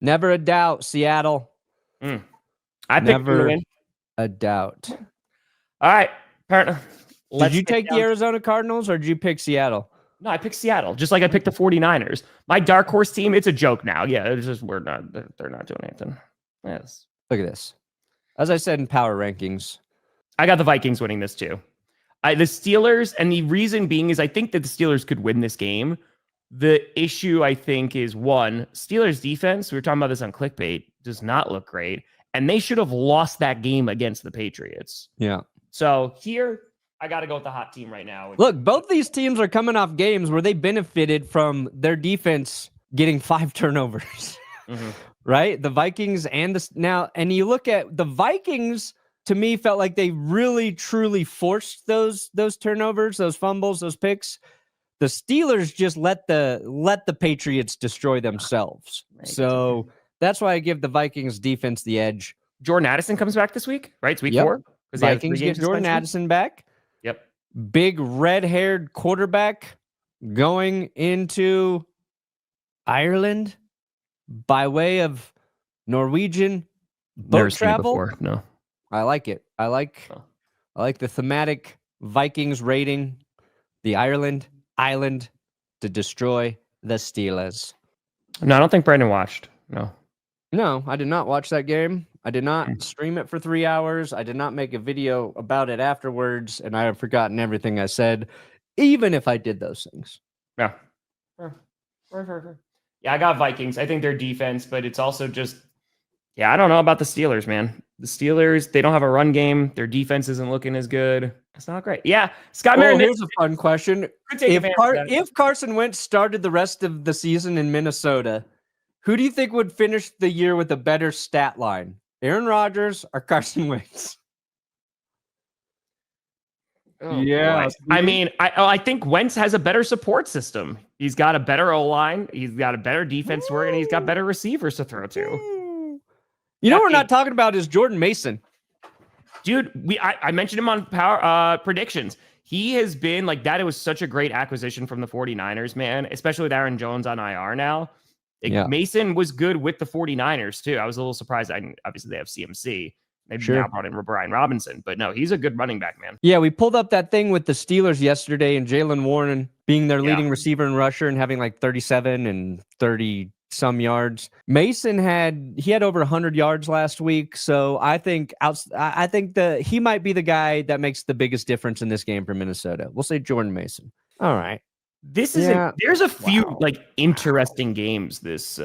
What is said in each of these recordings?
Never a doubt, Seattle. I picked them to Never win. a doubt. All right, Perna. Did you take the Arizona Cardinals or did you pick Seattle? No, I picked Seattle, just like I picked the 49ers. My dark horse team, it's a joke now. Yeah, it's just they're not doing anything. Yes. Look at this. As I said in power rankings, I got the Vikings winning this too. The Steelers, and the reason being is I think that the Steelers could win this game. The issue, I think, is one, Steelers defense, we were talking about this on Clickbait, does not look great. And they should have lost that game against the Patriots. Yeah. So here, I got to go with the hot team right now. Look, both these teams are coming off games where they benefited from their defense getting 5 turnovers. Right? The Vikings and and you look at the Vikings, to me, felt like they really, truly forced those turnovers, those fumbles, those picks. The Steelers just let the Patriots destroy themselves. So that's why I give the Vikings defense the edge. Jordan Addison comes back this week, right? It's week 4. Vikings get Jordan Addison back. Yep. Big red-haired quarterback going into Ireland by way of Norwegian boat travel. No. I like it. I like the thematic Vikings raiding the island to destroy the Steelers. No, I don't think Brandon watched. No, I did not watch that game. I did not stream it for 3 hours. I did not make a video about it afterwards, and I have forgotten everything I said, even if I did those things. Yeah. Yeah, I got Vikings. I think their defense, but it's also just, I don't know about the Steelers, man. The Steelers, they don't have a run game. Their defense isn't looking as good. It's not great. Yeah, Scott Marinelli. Here's a fun question. If Carson Wentz started the rest of the season in Minnesota, who do you think would finish the year with a better stat line? Aaron Rodgers or Carson Wentz? Yeah. Boy. I mean, I think Wentz has a better support system. He's got a better O-line. He's got a better defense to work, and he's got better receivers to throw to. You know what we're not talking about is Jordan Mason. Dude, I mentioned him on power predictions. He has been like that. It was such a great acquisition from the 49ers, man, especially with Aaron Jones on IR now. Mason was good with the 49ers, too. I was a little surprised. Obviously, they have CMC. They've now brought in Brian Robinson. But no, he's a good running back, man. Yeah, we pulled up that thing with the Steelers yesterday and Jaylen Warren being their leading receiver and rusher and having like 37 and 30-some yards. Mason had over 100 yards last week. So I think he might be the guy that makes the biggest difference in this game for Minnesota. We'll say Jordan Mason. All right. There's a few interesting games this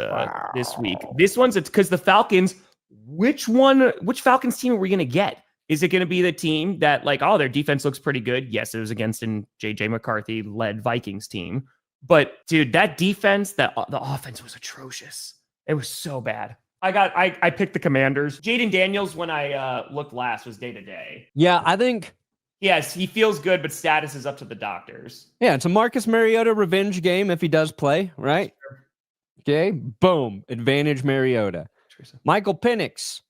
week. This one's it's because the Falcons. Which Falcons team are we gonna get? Is it gonna be the team that their defense looks pretty good? Yes, it was against an JJ McCarthy led Vikings team, but dude, that defense, the offense was atrocious. It was so bad. I picked the Commanders. Jaden Daniels, when I looked last, was day to day. Yeah, I think. Yes, he feels good, but status is up to the doctors. Yeah, it's a Marcus Mariota revenge game if he does play, right? Sure. Okay, boom, advantage Mariota. Michael Penix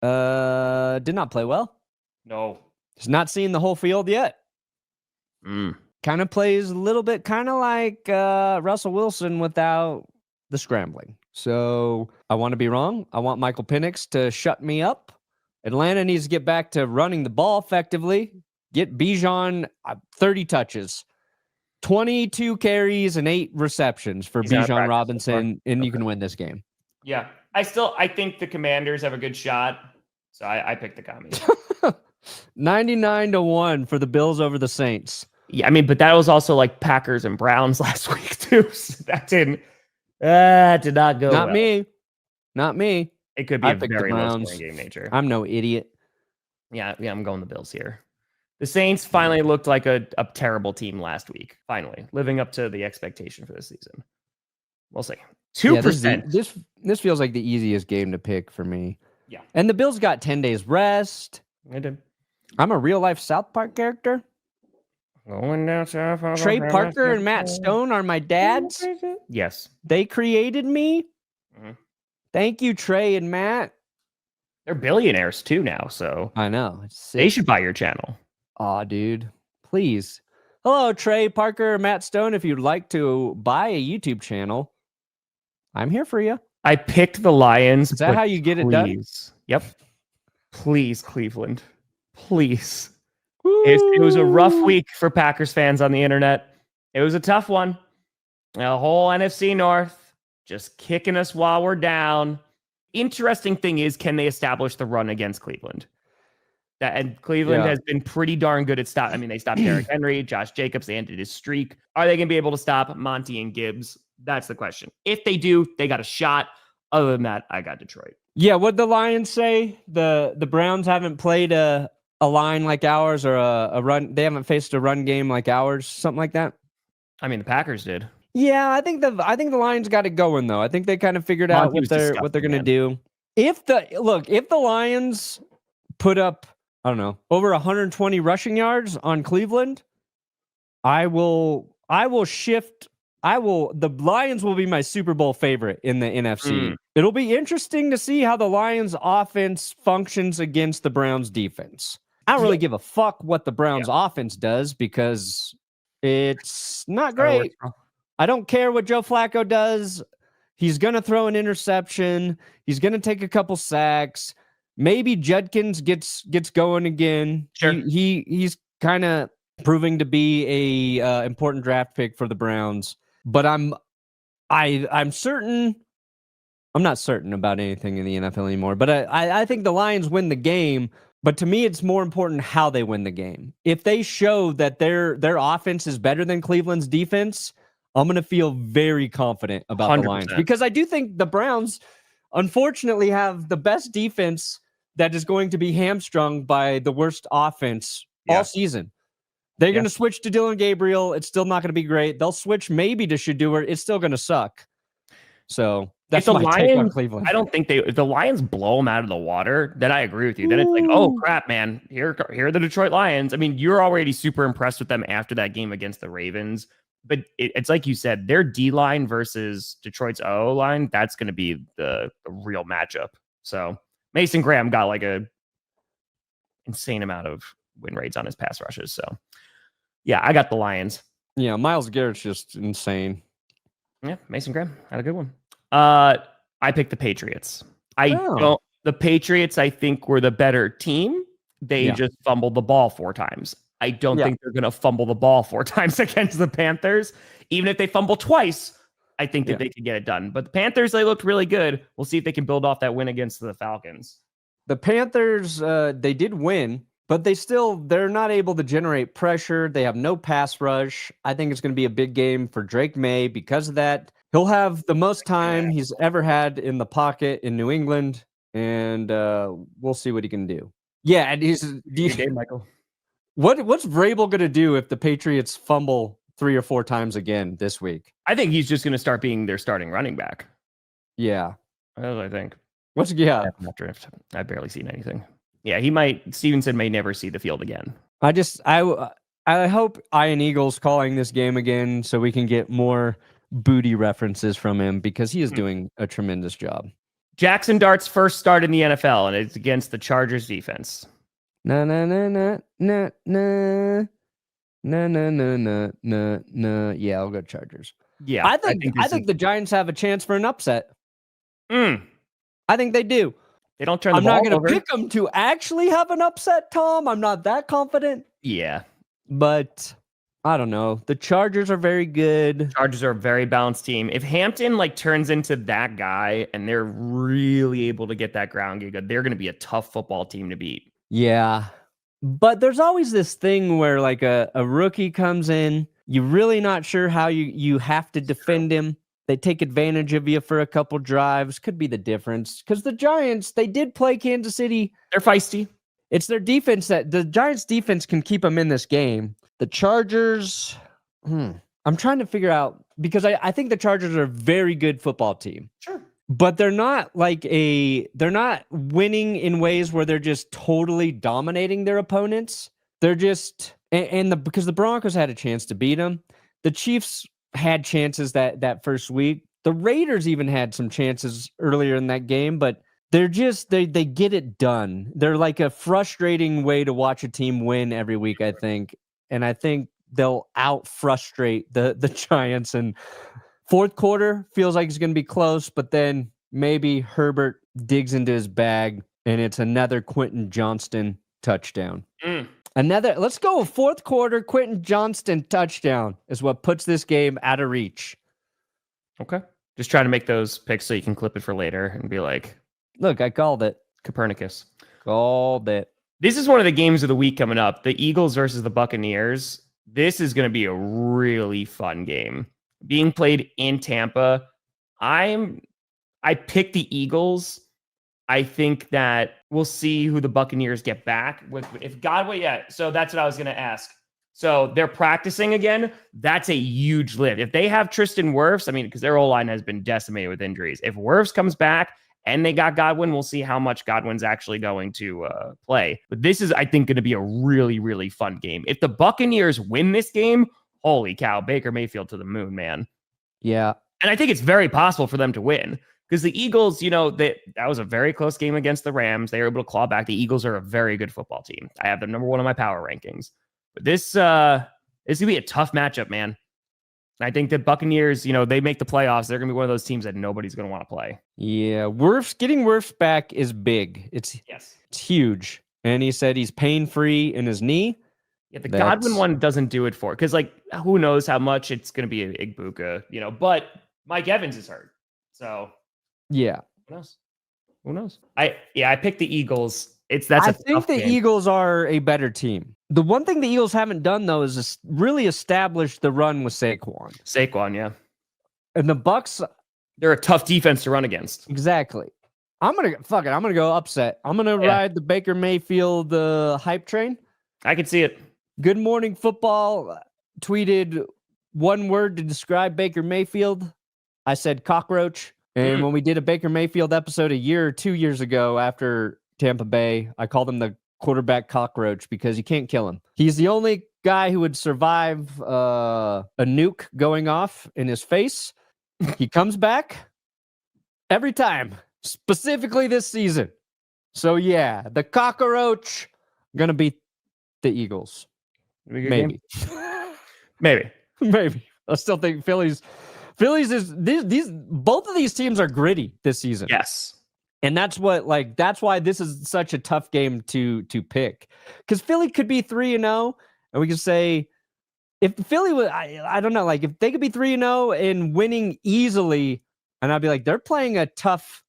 did not play well. No. He's not seen the whole field yet. Kind of plays a little bit kind of like Russell Wilson without the scrambling. So I want to be wrong. I want Michael Penix to shut me up. Atlanta needs to get back to running the ball effectively. Get Bijan 30 touches, 22 carries, and 8 receptions for Bijan Robinson, and you can win this game. Yeah. I think the Commanders have a good shot, so I picked the Commies. 99-1 for the Bills over the Saints. Yeah, I mean, but that was also like Packers and Browns last week too. So that did not go. Not me. It could be a very low-scoring game nature. I'm no idiot. Yeah, I'm going the Bills here. The Saints finally looked like a terrible team last week. Finally, living up to the expectation for this season. We'll see. 2%. This feels like the easiest game to pick for me. Yeah. And the Bills got 10 days rest. I did. I'm a real-life South Park character. Going down south. Trey Parker and Matt Stone are my dads. Yes. They created me. Mm-hmm. Thank you, Trey and Matt. They're billionaires too now, so I know. They should buy your channel. Aw, dude. Please. Hello, Trey Parker, Matt Stone. If you'd like to buy a YouTube channel, I'm here for you. I picked the Lions. Is that how you get it done? Yep. Please, Cleveland. Please. It was a rough week for Packers fans on the internet. It was a tough one. The whole NFC North just kicking us while we're down. Interesting thing is, can they establish the run against Cleveland? And Cleveland has been pretty darn good at stop. I mean, they stopped Derrick Henry, Josh Jacobs. They ended his streak. Are they going to be able to stop Monty and Gibbs? That's the question. If they do, they got a shot. Other than that, I got Detroit. Yeah, what'd the Lions say? The Browns haven't played a line like ours or a run. They haven't faced a run game like ours, something like that. I mean, the Packers did. Yeah, I think the Lions got it going though. I think they kind of figured out what they're going to do. If the Lions put up, I don't know, over 120 rushing yards on Cleveland, the Lions will be my Super Bowl favorite in the NFC. It'll be interesting to see how the Lions offense functions against the Browns defense. I don't really give a fuck what the Browns offense does because it's not great. I don't care what Joe Flacco does. He's going to throw an interception. He's going to take a couple sacks. Maybe Judkins gets going again. Sure. He's kind of proving to be a important draft pick for the Browns. But I'm certain. I'm not certain about anything in the NFL anymore. But I think the Lions win the game. But to me, it's more important how they win the game. If they show that their offense is better than Cleveland's defense, I'm going to feel very confident about 100%. The Lions. Because I do think the Browns, unfortunately, have the best defense that is going to be hamstrung by the worst offense all season. They're going to switch to Dylan Gabriel. It's still not going to be great. They'll switch maybe to Shedeur. It's still going to suck. So that's my take on Cleveland. I don't think if the Lions blow them out of the water, then I agree with you. Then it's like, oh crap, man, here are the Detroit Lions. I mean, you're already super impressed with them after that game against the Ravens. But it's like you said, their D line versus Detroit's O line, that's going to be the real matchup. So Mason Graham got like a insane amount of win rates on his pass rushes. So yeah, I got the Lions. Yeah, Myles Garrett's just insane. Yeah, Mason Graham had a good one. I picked the Patriots. The Patriots, I think, were the better team. They just fumbled the ball 4 times. I don't think they're going to fumble the ball 4 times against the Panthers. Even if they fumble twice, I think that they could get it done. But the Panthers, they looked really good. We'll see if they can build off that win against the Falcons. The Panthers, they did win, but they're not able to generate pressure. They have no pass rush. I think it's going to be a big game for Drake May because of that. He'll have the most time he's ever had in the pocket in New England, and we'll see what he can do. Yeah, and Michael. What's Vrabel going to do if the Patriots fumble 3 or 4 times again this week? I think he's just going to start being their starting running back. Yeah. That's what I think. Not drift. I've barely seen anything. Yeah, he might. Stevenson may never see the field again. I hope Ian Eagles calling this game again so we can get more booty references from him because he is doing a tremendous job. Jackson Dart's first start in the NFL, and it's against the Chargers defense. No. Yeah, I'll go Chargers. Yeah, I think the Giants have a chance for an upset. I think they do. They don't turn the ball over. I'm not going to pick them to actually have an upset, Tom. I'm not that confident. Yeah. But I don't know. The Chargers are very good. Chargers are a very balanced team. If Hampton turns into that guy and they're really able to get that ground game, they're going to be a tough football team to beat. Yeah. But there's always this thing where a rookie comes in, you're really not sure how you have to defend him. They take advantage of you for a couple drives. Could be the difference. Because the Giants, they did play Kansas City. They're feisty. It's their defense that the Giants defense can keep them in this game. The Chargers, I'm trying to figure out because I think the Chargers are a very good football team. Sure. But they're not they're not winning in ways where they're just totally dominating their opponents. They're just, because the Broncos had a chance to beat them. The Chiefs had chances that first week. The Raiders even had some chances earlier in that game, but they're just, they get it done. They're like a frustrating way to watch a team win every week, I think. And I think they'll out-frustrate the Giants. And fourth quarter feels like it's going to be close, but then maybe Herbert digs into his bag, and it's another Quentin Johnston touchdown. Let's go fourth quarter Quentin Johnston touchdown is what puts this game out of reach. Okay. Just try to make those picks so you can clip it for later and be like, look, I called it. Copernicus. Called it. This is one of the games of the week coming up. The Eagles versus the Buccaneers. This is going to be a really fun game. Being played in Tampa. I picked the Eagles. I think that we'll see who the Buccaneers get back with. If Godwin, so that's what I was going to ask. So they're practicing again. That's a huge lift. If they have Tristan Wirfs, because their O-line has been decimated with injuries. If Wirfs comes back and they got Godwin, we'll see how much Godwin's actually going to play. But this is, I think, going to be a really, really fun game. If the Buccaneers win this game, holy cow, Baker Mayfield to the moon, man. Yeah. And I think it's very possible for them to win. Because the Eagles, that was a very close game against the Rams. They were able to claw back. The Eagles are a very good football team. I have them number one on my power rankings. But this is going to be a tough matchup, man. I think that Buccaneers, they make the playoffs. They're going to be one of those teams that nobody's going to want to play. Yeah, getting Wirfs back is big. It's huge. And he said he's pain-free in his knee. Yeah, the Godwin one doesn't do it for it. Because, who knows how much it's going to be a Igbuka, but Mike Evans is hurt. So... yeah. Who knows? I picked the Eagles. I think the Eagles are a better team. The one thing the Eagles haven't done though is really establish the run with Saquon, yeah. And the Bucks, they're a tough defense to run against. Exactly. I'm gonna go upset. I'm gonna ride the Baker Mayfield hype train. I can see it. Good Morning Football tweeted one word to describe Baker Mayfield. I said cockroach. And when we did a Baker Mayfield episode a year or 2 years ago after Tampa Bay, I called him the quarterback cockroach because you can't kill him. He's the only guy who would survive a nuke going off in his face. He comes back every time, specifically this season. So, the cockroach going to beat the Eagles. Maybe. Maybe. I still think Phillies is these both of these teams are gritty this season. Yes. And that's why this is such a tough game to pick. Because Philly could be 3-0, and we could say if Philly was I don't know, if they could be 3-0 and winning easily, and I'd be like, they're playing a tough,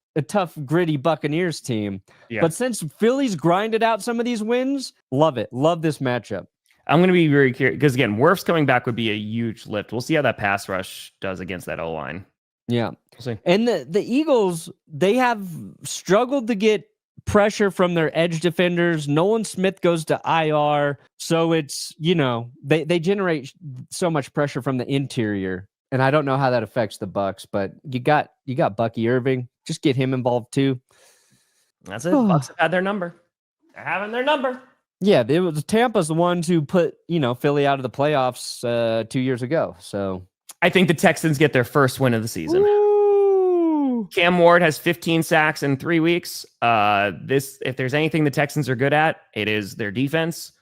gritty Buccaneers team. Yeah. But since Philly's grinded out some of these wins, love it. Love this matchup. I'm going to be very curious because, again, Wirfs coming back would be a huge lift. We'll see how that pass rush does against that O-line. Yeah. We'll see. And the Eagles, they have struggled to get pressure from their edge defenders. Nolan Smith goes to IR. So it's, they generate so much pressure from the interior. And I don't know how that affects the Bucs, but you got Bucky Irving. Just get him involved too. That's it. Bucs have had their number. They're having their number. Yeah, it was Tampa's the ones who put, Philly out of the playoffs 2 years ago. So I think the Texans get their first win of the season. Woo! Cam Ward has 15 sacks in 3 weeks. If there's anything the Texans are good at, it is their defense.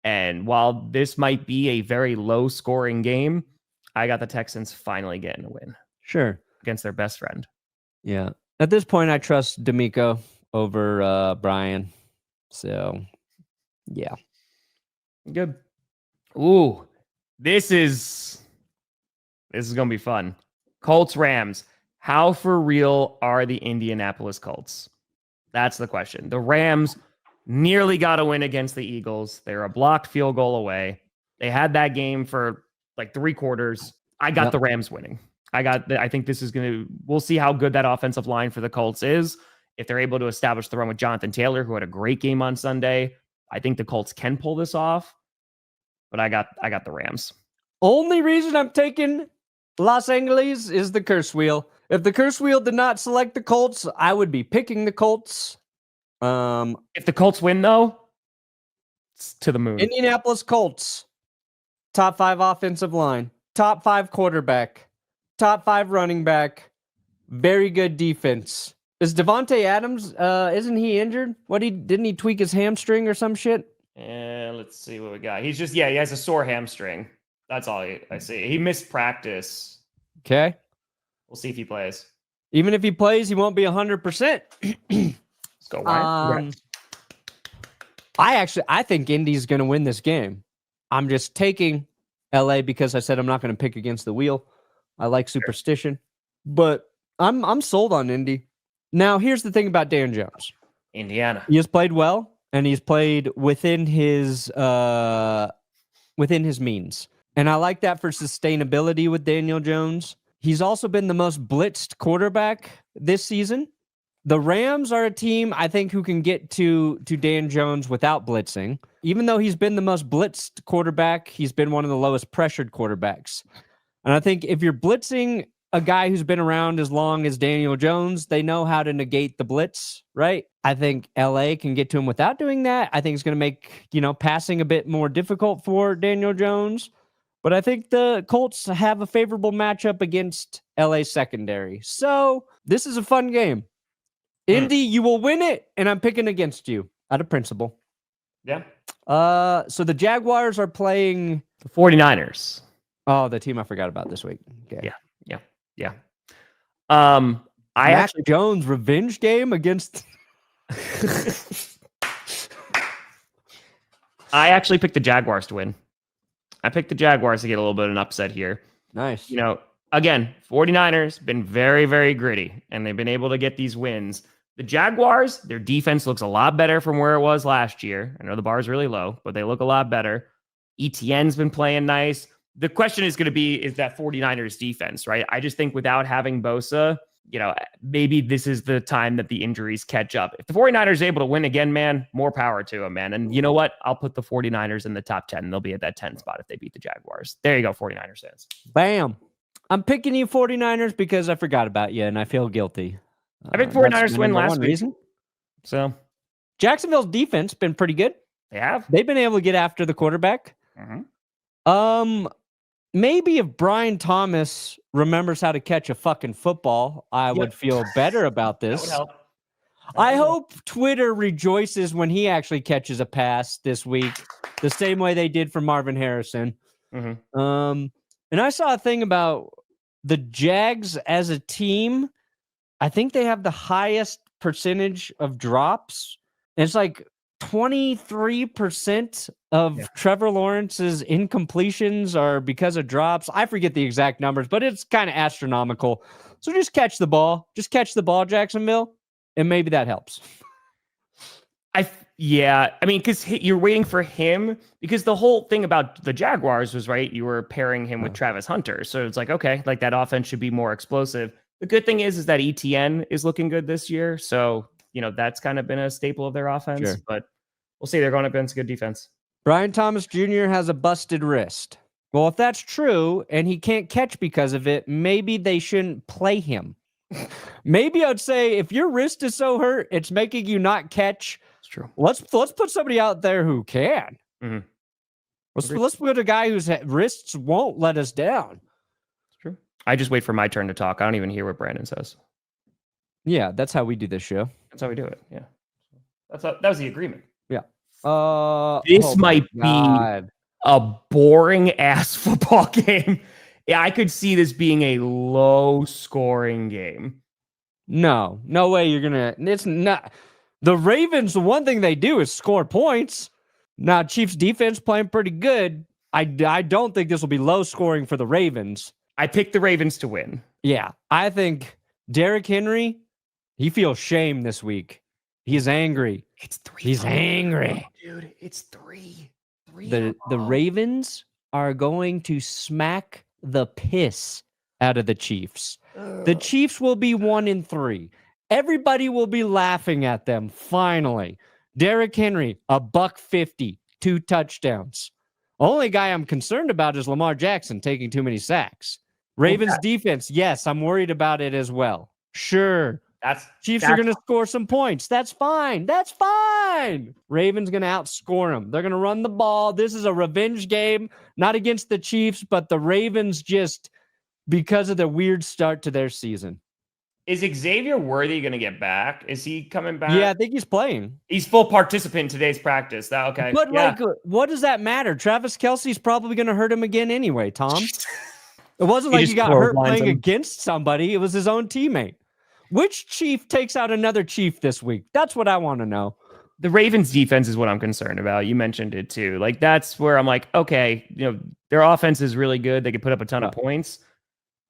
And while this might be a very low scoring game, I got the Texans finally getting a win. Sure. Against their best friend. Yeah. At this point, I trust D'Amico over Brian. So... yeah. Good. Ooh, this is going to be fun. Colts, Rams. How for real are the Indianapolis Colts? That's the question. The Rams nearly got a win against the Eagles. They're a blocked field goal away. They had that game for 3 quarters. I got the Rams winning. I think this is we'll see how good that offensive line for the Colts is. If they're able to establish the run with Jonathan Taylor, who had a great game on Sunday, I think the Colts can pull this off, but I got the Rams. Only reason I'm taking Los Angeles is the curse wheel. If the curse wheel did not select the Colts, I would be picking the Colts. If the Colts win, though, it's to the moon. Indianapolis Colts, top 5 offensive line, top 5 quarterback, top 5 running back, very good defense. Is Devontae Adams, isn't he injured? Didn't he tweak his hamstring or some shit? And let's see what we got. He's just, he has a sore hamstring. That's all I see. He missed practice. Okay. We'll see if he plays. Even if he plays, he won't be 100%. Let's go, Ryan. I think Indy's going to win this game. I'm just taking LA because I said I'm not going to pick against the wheel. I like superstition, but I'm sold on Indy. Now, here's the thing about Dan Jones. Indiana. He has played well, and he's played within his means. And I like that for sustainability with Daniel Jones. He's also been the most blitzed quarterback this season. The Rams are a team, I think, who can get to Dan Jones without blitzing. Even though he's been the most blitzed quarterback, he's been one of the lowest pressured quarterbacks. And I think if you're blitzing a guy who's been around as long as Daniel Jones, they know how to negate the blitz, right? I think LA can get to him without doing that. I think it's going to make, passing a bit more difficult for Daniel Jones. But I think the Colts have a favorable matchup against LA secondary. So this is a fun game. Indy, you will win it, and I'm picking against you out of principle. Yeah. So the Jaguars are playing the 49ers. Oh, the team I forgot about this week. Okay. Yeah. Mac Jones revenge game against. I actually picked the Jaguars to win. I picked the Jaguars to get a little bit of an upset here. Nice. Again, 49ers been very, very gritty, and they've been able to get these wins. The Jaguars, their defense looks a lot better from where it was last year. I know the bar is really low, but they look a lot better. ETN's been playing nice. The question is going to be, is that 49ers defense, right? I just think without having Bosa, maybe this is the time that the injuries catch up. If the 49ers are able to win again, man, more power to them, man. And you know what? I'll put the 49ers in the top 10. They'll be at that 10 spot if they beat the Jaguars. There you go, 49ers fans. Bam. I'm picking you 49ers because I forgot about you, and I feel guilty. I think 49ers win last week. Reason. So Jacksonville's defense been pretty good. They have. They've been able to get after the quarterback. Mm-hmm. Maybe if Brian Thomas remembers how to catch a fucking football, I would feel better about this. That would help. I hope Twitter rejoices when he actually catches a pass this week, the same way they did for Marvin Harrison. Mm-hmm. And I saw a thing about the Jags as a team. I think they have the highest percentage of drops. And it's like 23% of Trevor Lawrence's incompletions are because of drops. I forget the exact numbers, but it's kind of astronomical. So just catch the ball. Just catch the ball, Jacksonville, and maybe that helps. Because you're waiting for him, because the whole thing about the Jaguars was, right, you were pairing him with Travis Hunter. So it's like, okay, like that offense should be more explosive. The good thing is that ETN is looking good this year. So, that's kind of been a staple of their offense. Sure. But we'll see. They're going up against a good defense. Brian Thomas Jr. has a busted wrist. Well, if that's true and he can't catch because of it, maybe they shouldn't play him. Maybe I'd say if your wrist is so hurt, it's making you not catch. It's true. Let's put somebody out there who can. Mm-hmm. Let's put a guy whose wrists won't let us down. It's true. I just wait for my turn to talk. I don't even hear what Brandon says. Yeah, that's how we do this show. That's how we do it. Yeah. That was the agreement. Yeah. This might be a boring ass football game. Yeah, I could see this being a low scoring game. No way you're gonna. It's not. The Ravens, the one thing they do is score points. Now, Chiefs defense playing pretty good. I don't think this will be low scoring for the Ravens. I picked the Ravens to win. Yeah, I think Derrick Henry, he feels shame this week. He's angry. It's 3. He's angry. Dude, it's 3. The Ravens are going to smack the piss out of the Chiefs. The Chiefs will be 1-3. Everybody will be laughing at them. Finally, Derrick Henry, $150, 2 touchdowns. Only guy I'm concerned about is Lamar Jackson taking too many sacks. Ravens defense, yes, I'm worried about it as well. Sure. Chiefs are going to score some points. That's fine. Ravens going to outscore them. They're going to run the ball. This is a revenge game, not against the Chiefs, but the Ravens just because of the weird start to their season. Is Xavier Worthy going to get back? Is he coming back? Yeah, I think he's playing. He's full participant in today's practice. Okay. But what does that matter? Travis Kelce's probably going to hurt him again anyway, Tom. It wasn't like he got hurt playing against somebody. It was his own teammate. Which chief takes out another chief this week? That's what I want to know. The Ravens defense is what I'm concerned about. You mentioned it too. Like that's where I'm like, okay, their offense is really good. They could put up a ton of points.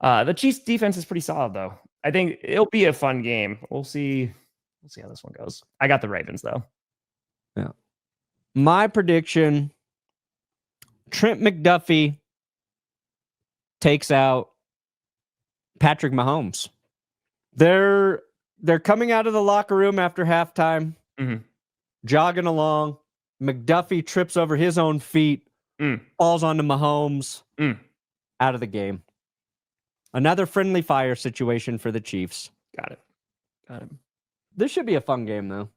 The Chiefs defense is pretty solid though. I think it'll be a fun game. We'll see how this one goes. I got the Ravens though. Yeah. My prediction, Trent McDuffie takes out Patrick Mahomes. They're coming out of the locker room after halftime. Mm-hmm. Jogging along, McDuffie trips over his own feet, falls onto Mahomes, out of the game. Another friendly fire situation for the Chiefs. Got it. This should be a fun game, though.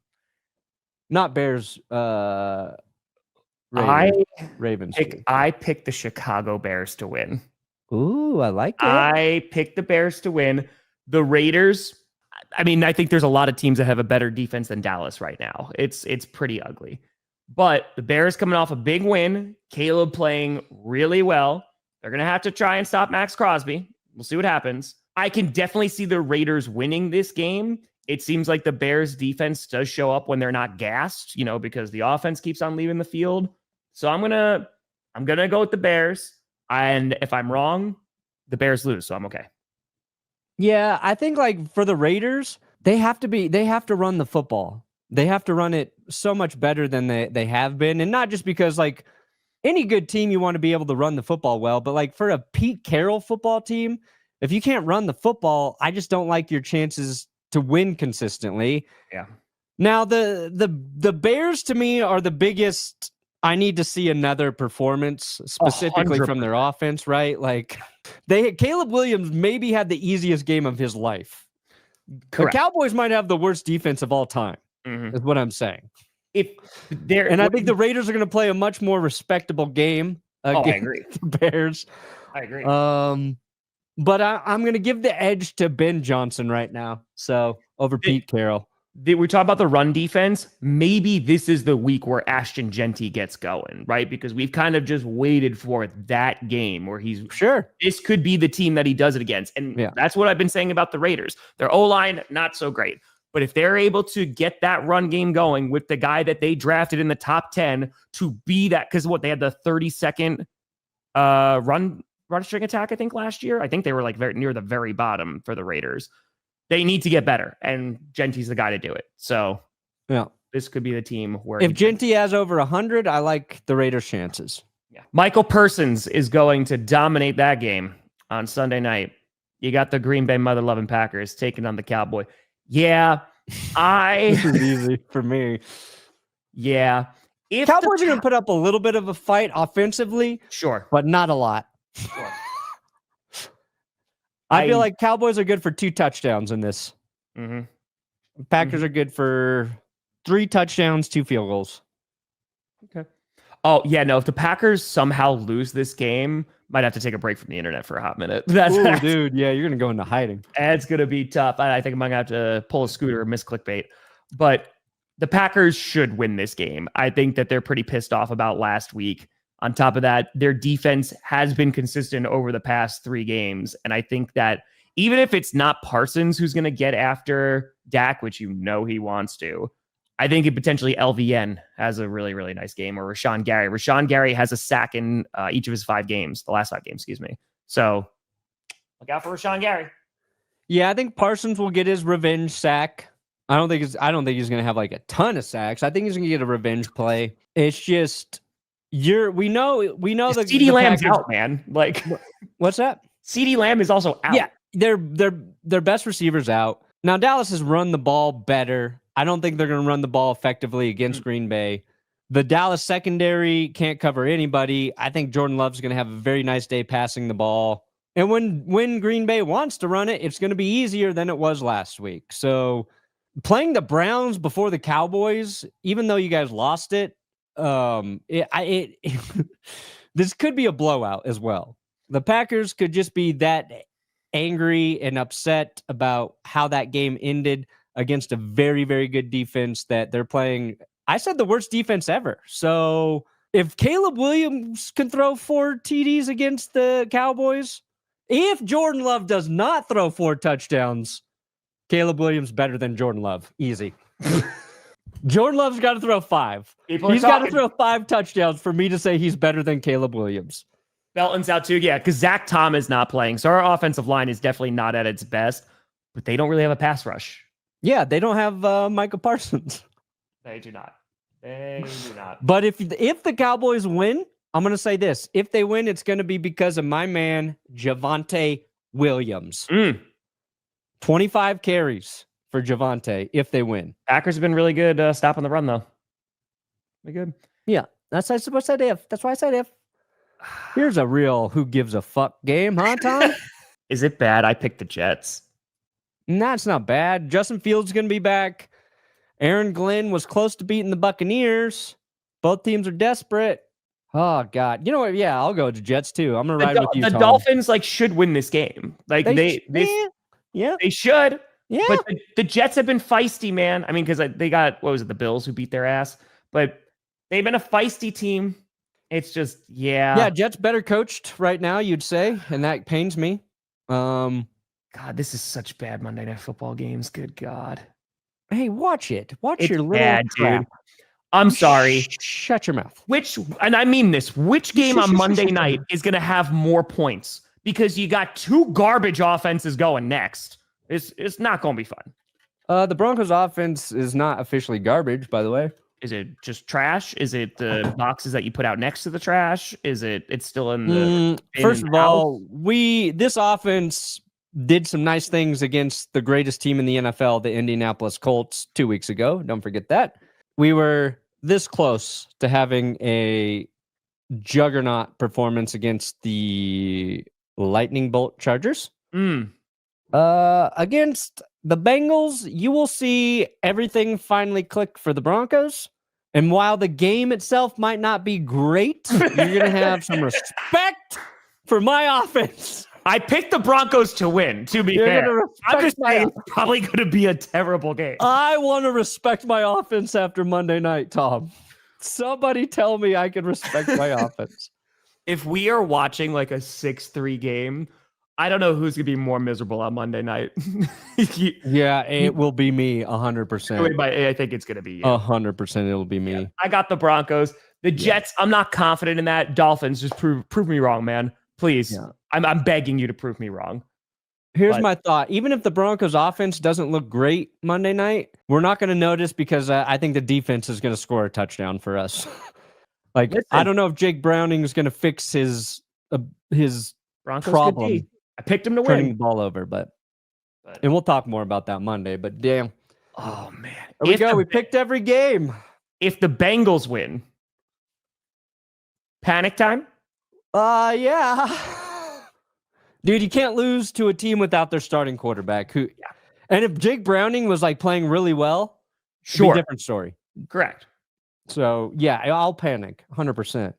Not Bears. Ravens. I picked the Chicago Bears to win. Ooh, I like it. I picked the Bears to win. The Raiders. I mean, I think there's a lot of teams that have a better defense than Dallas right now. It's pretty ugly. But the Bears coming off a big win, Caleb playing really well. They're going to have to try and stop Max Crosby. We'll see what happens. I can definitely see the Raiders winning this game. It seems like the Bears defense does show up when they're not gassed, because the offense keeps on leaving the field. So I'm going to go with the Bears. And if I'm wrong, the Bears lose. So I'm okay. Yeah, I think like for the Raiders, they have to run the football. They have to run it so much better than they have been. And not just because like any good team, you want to be able to run the football well, but like for a Pete Carroll football team, if you can't run the football, I just don't like your chances to win consistently. Yeah. Now the Bears to me are the biggest. I need to see another performance specifically 100%. From their offense, right? Like Caleb Williams maybe had the easiest game of his life. Correct. The Cowboys might have the worst defense of all time, is what I'm saying. I think the Raiders are going to play a much more respectable game against I agree. the Bears. I agree. But I'm going to give the edge to Ben Johnson right now. So over Pete Carroll. We talk about the run defense. Maybe this is the week where Ashton Genty gets going, right? Because we've kind of just waited for that game where he's sure. This could be the team that he does it against. And that's what I've been saying about the Raiders. Their O-line, not so great. But if they're able to get that run game going with the guy that they drafted in the top 10 to be that, because they had the 32nd run string attack, I think, last year. I think they were like very near the very bottom for the Raiders. They need to get better, and Genty's the guy to do it. So this could be the team where if Genty has over 100, I like the Raiders' chances. Yeah, Michael Persons is going to dominate that game on Sunday night. You got the Green Bay mother-loving Packers taking on the Cowboy. Yeah, this is easy for me. Yeah, if Cowboys are going to put up a little bit of a fight offensively, sure, but not a lot. Sure. I feel like Cowboys are good for 2 touchdowns in this. Mm-hmm. Packers are good for 3 touchdowns, 2 field goals. Okay. Oh, yeah, no. If the Packers somehow lose this game, might have to take a break from the internet for a hot minute. Dude, yeah, you're going to go into hiding. It's going to be tough. I think I'm going to have to pull a scooter or miss clickbait. But the Packers should win this game. I think that they're pretty pissed off about last week. On top of that, their defense has been consistent over the past 3 games. And I think that even if it's not Parsons who's going to get after Dak, which he wants to, I think it potentially LVN has a really, really nice game, or Rashawn Gary. Rashawn Gary has a sack in each of his 5 games, the last 5 games, excuse me. So look out for Rashawn Gary. Yeah, I think Parsons will get his revenge sack. I don't think he's going to have like a ton of sacks. I think he's going to get a revenge play. It's just... we know the CeeDee Lamb's out, man. Like, what's that? CeeDee Lamb is also out. Yeah, their best receivers out. Now Dallas has run the ball better. I don't think they're going to run the ball effectively against Green Bay. The Dallas secondary can't cover anybody. I think Jordan Love's going to have a very nice day passing the ball. And when Green Bay wants to run it, it's going to be easier than it was last week. So playing the Browns before the Cowboys, even though you guys lost it, this could be a blowout as well. The Packers could just be that angry and upset about how that game ended against a very, very good defense that they're playing. I said the worst defense ever. So if Caleb Williams can throw 4 TDs against the Cowboys, if Jordan Love does not throw 4 touchdowns, Caleb Williams better than Jordan Love. Easy. Jordan Love's got to throw 5. He's got to throw 5 touchdowns for me to say he's better than Caleb Williams. Belton's out too. Yeah, because Zach Tom is not playing. So our offensive line is definitely not at its best, but they don't really have a pass rush. Yeah, they don't have Micah Parsons. They do not. They do not. But if the Cowboys win, I'm going to say this. If they win, it's going to be because of my man, Javonte Williams. 25 carries for Javonte if they win. Packers have been really good stopping the run, though. They're good. Yeah, that's why I said if. That's why I said if. Here's a real who gives a fuck game, huh, Tom? Is it bad? I picked the Jets. Nah, it's not bad. Justin Fields is going to be back. Aaron Glenn was close to beating the Buccaneers. Both teams are desperate. Oh, God. You know what? Yeah, I'll go to Jets, too. I'm going to ride with you, The Tom. Dolphins, should win this game. They should. Yeah. But the Jets have been feisty, man. I mean, because they got, the Bills who beat their ass. But they've been a feisty team. It's just, Yeah, Jets better coached right now, you'd say. And that pains me. God, this is such bad Monday Night Football games. Good God. Hey, watch it. Watch It's your little bad, crap. dude. I'm sorry. Shut your mouth. And I mean this, which game on Monday night is going to have more points? Because you got 2 garbage offenses going next. It's not going to be fun. The Broncos offense is not officially garbage, by the way. Is it just trash? Is it the boxes that you put out next to the trash? Is it's still in the First of all, this offense did some nice things against the greatest team in the NFL, the Indianapolis Colts, 2 weeks ago. Don't forget that. We were this close to having a juggernaut performance against the Lightning Bolt Chargers. Against the Bengals, you will see everything finally click for the Broncos. And while the game itself might not be great, you're going to have some respect for my offense. I picked the Broncos to win, to be fair. I'm just saying it's probably going to be a terrible game. I want to respect my offense after Monday night, Tom. Somebody tell me I can respect my offense. If we are watching a 6-3 game, I don't know who's going to be more miserable on Monday night. Yeah, it will be me 100%. I think it's going to be you. 100% it'll be me. Yeah, I got the Broncos. The Jets, I'm not confident in that. Dolphins, just prove me wrong, man. Please. Yeah. I'm begging you to prove me wrong. Here's my thought. Even if the Broncos offense doesn't look great Monday night, we're not going to notice because I think the defense is going to score a touchdown for us. Listen, I don't know if Jake Browning is going to fix his Broncos problem. I picked him to turning win. the ball over, but and we'll talk more about that Monday. But damn. Oh, man. There we go. We picked every game. If the Bengals win, panic time? Yeah. Dude, you can't lose to a team without their starting quarterback. And if Jake Browning was playing really well, sure, different story. Correct. So, yeah, I'll panic 100%.